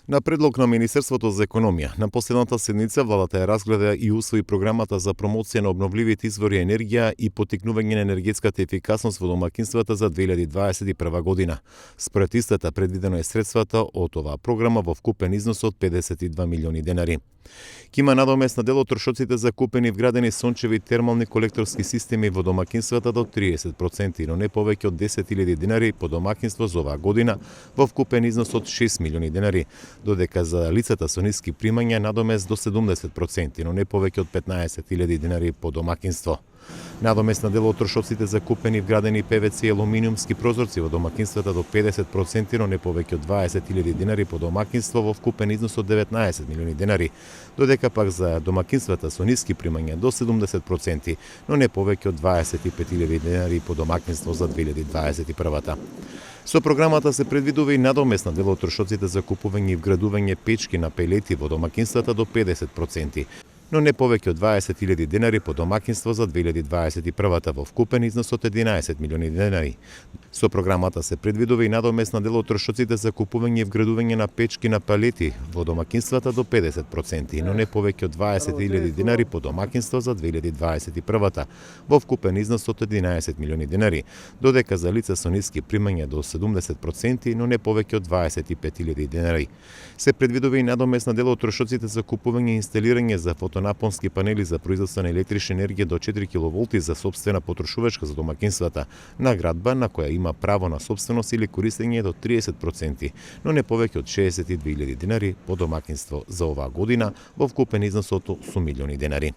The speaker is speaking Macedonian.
На предлог на Министерството за економија, на последната седница владата ја разгледа и усвои програмата за промоција на обновливите извори енергија и поттикнување на енергетската ефикасност во домакинствата за 2021 година. Според истата предвидено е средствата од оваа програма во вкупен износ од 52 милиони денари. Ке има надомест на дел од трошоците за купени вградени сончеви термални колекторски системи во домакинствата до 30%, но не повеќе од 10.000 денари по домакинство за оваа година во вкупен износ од 6 милиони денари, додека за лицата со ниски примања надомест до 70%, но не повеќе од 15.000 денари по домакинство. Надомест на дел од трошоците за купени вградени ПВЦ и алуминиумски прозорци во домакинствата до 50%, но не повеќе од 20.000 денари по домакинство во вкупен износ од 19 милиони денари, додека пак за домакинствата со ниски примања до 70%, но не повеќе од 25.000 денари по домакинство за 2021. Со програмата се предвидува и надомест на дел од трошоците за купување и вградување печки на пелети во домакинствата до 50%, но не повеќе од 20.000 денари по домакинство за 2021 во вкупен износ од 11 милиони денари. Со програмата се предвидува и надомест на дел од трошоците за купување и вградување на печки на палети во домакинствата до 50%, но не повеќе од 20.000 денари по домакинство за 2021 во вкупен износ од 11 милиони денари, додека за лица со ниски примања до 70%, но не повеќе од 25.000 денари. Се предвидува и надомест на дел од трошоците за купување и инсталирање за фотонапонски панели за производство на електрична енергија до 4 kV за сопствена потрошувачка за домакинствата, наградба на која има право на сопственост или користење до 30%, но не повеќе од 62.000 денари по домакинство за оваа година во вкупен износ од 8 милиони денари.